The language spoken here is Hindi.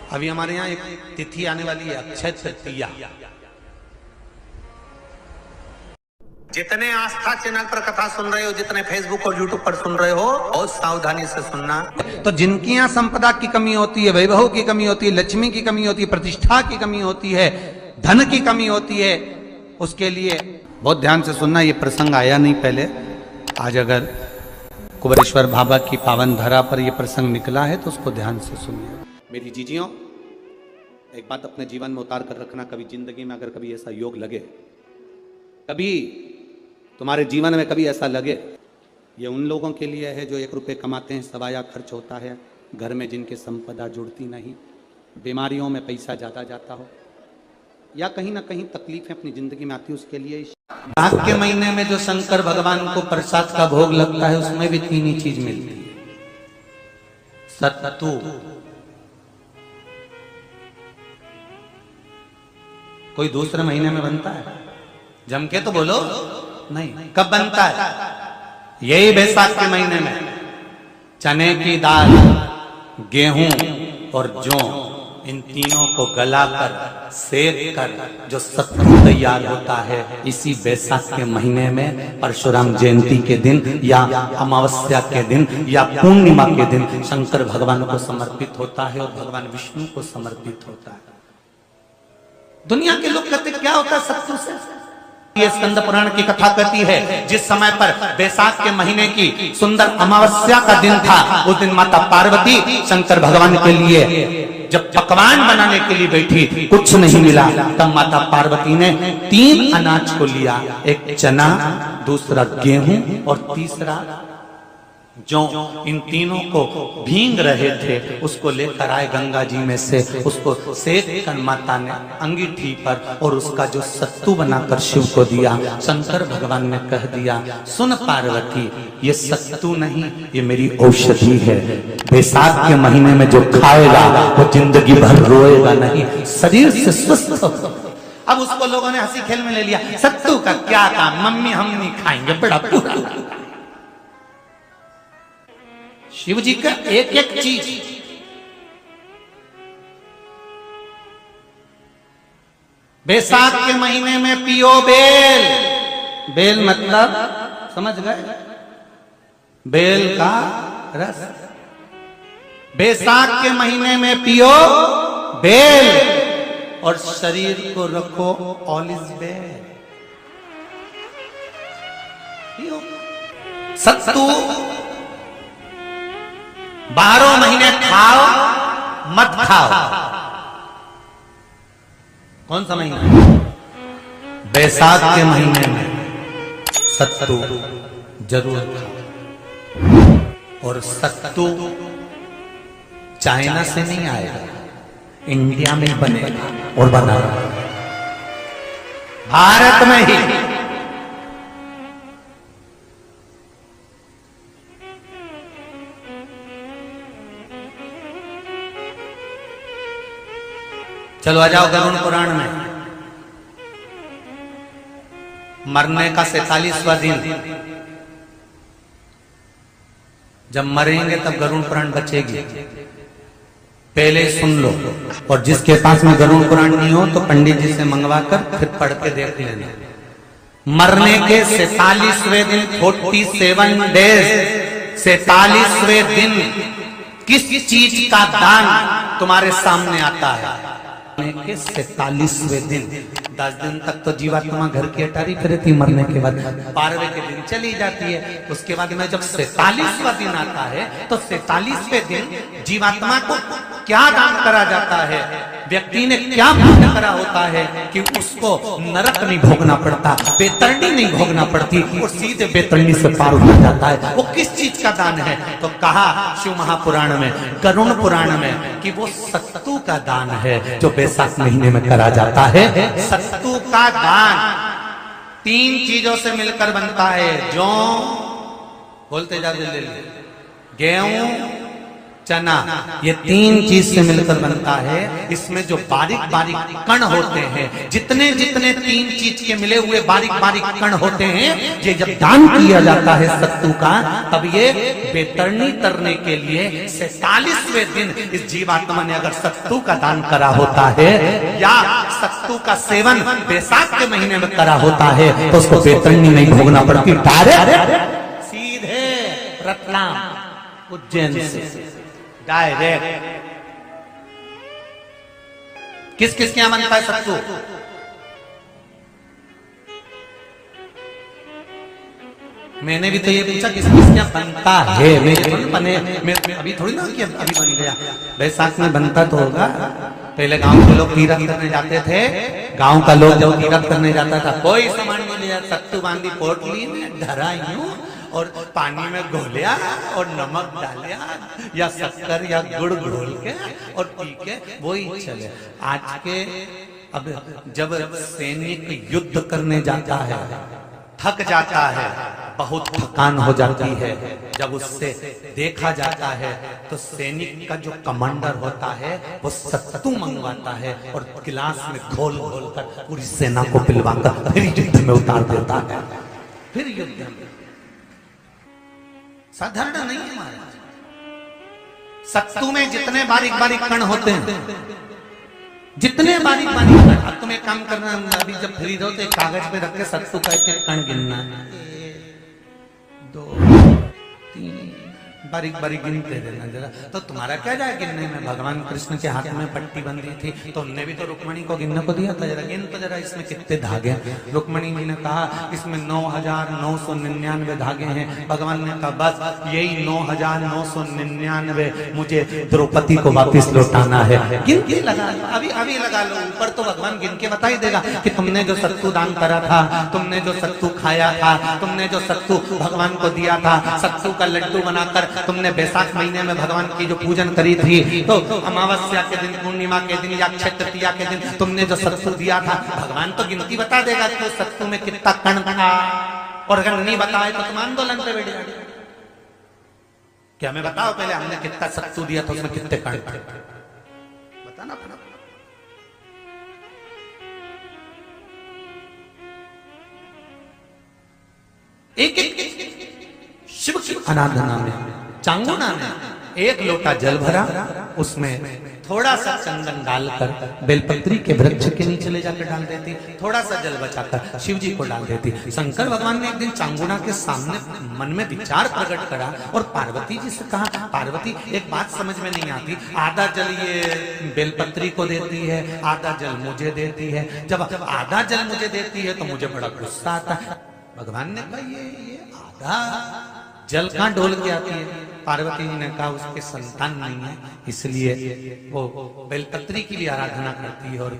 अभी हमारे यहाँ एक तिथि आने वाली है, अक्षय तृतीया। जितने आस्था चैनल पर कथा सुन रहे हो, जितने फेसबुक और यूट्यूब पर सुन रहे हो, बहुत सावधानी से सुनना। तो जिनकी यहाँ संपदा की कमी होती है, वैभव की कमी होती है, लक्ष्मी की कमी होती है, प्रतिष्ठा की कमी होती है, धन की कमी होती है, उसके लिए बहुत ध्यान से सुनना। ये प्रसंग आया नहीं पहले, आज अगर कुबेरेश्वर बाबा की पावन धरा पर यह प्रसंग निकला है तो उसको ध्यान से सुनिए। मेरी जीजियों, एक बात अपने जीवन में उतार कर रखना, कभी जिंदगी में अगर कभी ऐसा योग लगे, कभी तुम्हारे जीवन में कभी ऐसा लगे, ये उन लोगों के लिए है जो 1 रुपये कमाते हैं, सवाया खर्च होता है, घर में जिनके संपदा जुड़ती नहीं, बीमारियों में पैसा ज़्यादा जाता हो, या कहीं ना कहीं तकलीफें अपनी जिंदगी में आती है, उसके लिए माघ के महीने में जो शंकर भगवान को प्रसाद का भोग लगता है, उसमें भी 3 ही चीज मिलती है। सत्तू, कोई दूसरे महीने में बनता है? जम के तो बोलो नहीं। कब बनता है? यही बैसाख के महीने में। चने की दाल, गेहूं और जौ, इन तीनों को गलाकर सेक कर जो सत्तू तैयार होता है, इसी बैसाख के महीने में परशुराम जयंती के दिन या अमावस्या के दिन या पूर्णिमा के दिन शंकर भगवान को समर्पित होता है और भगवान विष्णु को समर्पित होता है। दुनिया के लोग कहते क्या होता है सत्तू से? ये स्कंद पुराण की कथा कहती है, जिस समय पर बैसाख के महीने की सुंदर अमावस्या का दिन था, उस दिन माता पार्वती शंकर भगवान के लिए जब पकवान बनाने के लिए बैठी, कुछ नहीं मिला, तब माता पार्वती ने 3 अनाज को लिया, एक चना, दूसरा गेहूं और तीसरा जो, इन तीनों को भींग रहे थे, उसको लेकर आए गंगा जी में से, उसको सेक कर माता ने अंगीठी पर और उसका जो सत्तू बनाकर शिव को दिया। शंकर भगवान ने कह दिया, सुन पार्वती, ये सत्तू नहीं, ये मेरी औषधि है। बैसाख के महीने में जो खाएगा वो जिंदगी भर रोएगा नहीं, शरीर से स्वस्थ। अब उसको लोगों ने हंसी खेल में ले लिया, सत्तू का क्या काम, मम्मी हम नहीं खाएंगे, बड़ा पूरा। शिव जी का एक एक चीज, बैसाख के महीने में पियो बेल। बेल मतलब समझ गए? बेल का रस। बैसाख के महीने में पियो बेल और शरीर को रखो ऑलिव बेल। पियो सत्तू 12 महीने खाओ मत खाओ। कौन सा महीना? बैसाख के महीने में सत्तू जरूर खाओ। और सत्तू चाइना से नहीं आएगा, इंडिया में बनेगा और बना भारत में ही। चलो आ जाओ गरुड़ पुराण में। मरने का 47वां दिन, जब मरेंगे तब गरुड़ पुराण बचेगी, पहले सुन लो। और जिसके पास में गरुड़ पुराण नहीं हो तो पंडित जी से मंगवा कर फिर पढ़ के देख लेना। मरने के 47वें दिन, 47 डेज, 47वें दिन किस चीज का दान तुम्हारे सामने आता है? के 47वें दिन, 10 दिन तक तो जीवात्मा घर की अटारी फिरती, मरने के बाद 12वें के दिन चली जाती है। उसके बाद में जब 47वां दिन आता है तो 47वें दिन जीवात्मा को क्या दान करा जाता है? व्यक्ति ने क्या पुण्य करा होता है कि उसको नरक नहीं भोगना पड़ता, बेतरनी नहीं भोगना पड़ती और सीधे बेतरनी से पार हो जाता है। वो किस चीज का दान है? तो कहा शिव महापुराण में, गरुड़ पुराण में, कि वो सत्तू का दान है जो बैसाख महीने में करा जाता है। सत्तू का दान 3 चीजों से मिलकर बनता है। जौ, बोलते जा, गेहूं चना, ये तीन चीज से मिलकर बनता है। इसमें जो बारीक बारीक कण होते हैं, जितने जितने तीन चीज के मिले हुए बारीक बारीक कण होते हैं, ये जब दान किया जाता है सत्तू का, तब ये बेतरनी तरने के लिए 47वें दिन इस जीवात्मा ने अगर सत्तू का दान करा होता है या सत्तू का सेवन बैसाख के महीने में करा होता है, तो उसको बेतरनी नहीं भोगना पड़ती, डायरेक्ट सीधे रतलाम उज्जैन से डायरेक्ट। किस किस के यहां बनता है सत्तू? मैंने भी तो ये पूछा किस किस के यहां बनता है। मैं अभी थोड़ी ना कि अभी बन गया, बैसाख में बनता तो होगा। पहले गांव के लोग तीरथ करने जाते थे, गांव का लोग जब तीरथ करने जाता था, कोई सामान नहीं लिया, सत्तू बांधी पोटली में धरा यूं और पानी में घोलिया और नमक डालिया या शक्कर या गुड़ घोल के और पी के वही चले। आज के अब जब सैनिक युद्ध करने जाता है, थक जाता है, बहुत थकान हो जाती है, जब उससे देखा जाता है तो सैनिक का जो कमांडर होता है वो सत्तू मंगवाता है और गिलास में घोल घोल कर पूरी सेना को पिलवाकर फिर युद्ध में उतार देता है। फिर युद्ध में साधारण नहीं है महाराज। सत्तू में जितने बारीक बारीक कण होते हैं, जितने बारीक बारीक कण, अब तुम एक काम करना, अभी जब फ्री हो तो एक कागज पे रख के सत्तू का एक कण गिनना है, 1 2 3 बारीक बारीक गिनते रहना जरा, तो तुम्हारा क्या जाए गिनने में। भगवान कृष्ण के हाथ में पट्टी बंधी थी तो उनने भी तो रुक्मणी को गिनने को दिया था, जरा गिन तो जरा इसमें कितने धागे। रुक्मणी जी ने कहा इसमें 9,999 धागे हैं। भगवान ने कहा बस यही 9,999 मुझे द्रौपदी को वापिस लौटाना है। गिन के लगा लो, अभी अभी लगा लो, ऊपर तो भगवान गिन के बता ही देगा कि तुमने जो सत्तू दान करा था, तुमने जो सत्तू खाया था, तुमने जो सत्तू भगवान को दिया था, सत्तू का लड्डू बनाकर तुमने बैसाख महीने में भगवान की जो पूजन करी थी, तो अमावस्या के दिन, पूर्णिमा के दिन या अक्षय तृतीया के दिन तुमने जो सत्तू दिया था, भगवान तो गिनती बता देगा कि सत्तू में कितना कण था। और अगर नहीं बताए तो तुम आंदोलन पे बैठ जाओगे। क्या हमें बताओ पहले हमने कितना सत्तू दिया था, उसमें कितने कण थे, बताना पड़ा। एक एक शिव की आराधना में, चांगुना में 1 लोटा जल भरा, उसमें थोड़ा सा चंदन डालकर बेलपत्री के वृक्ष के नीचे ले जाकर डाल देती, थोड़ा सा जल बचाकर शिव जी को डाल देती। शंकर भगवान ने एक दिन चांगुना के सामने मन में विचार प्रकट करा और पार्वती जी से कहा, पार्वती एक बात समझ में नहीं आती, आधा जल ये बेलपत्री को देती है, आधा जल मुझे देती है, जब आधा जल मुझे देती है तो मुझे बड़ा गुस्सा आता है। भगवान ने कहा ये आधा जल कहां ढोल के आती है। पार्वती जी ने कहा उसके संतान नहीं है, इसलिए वो बेलपत्री की भी आराधना करती है और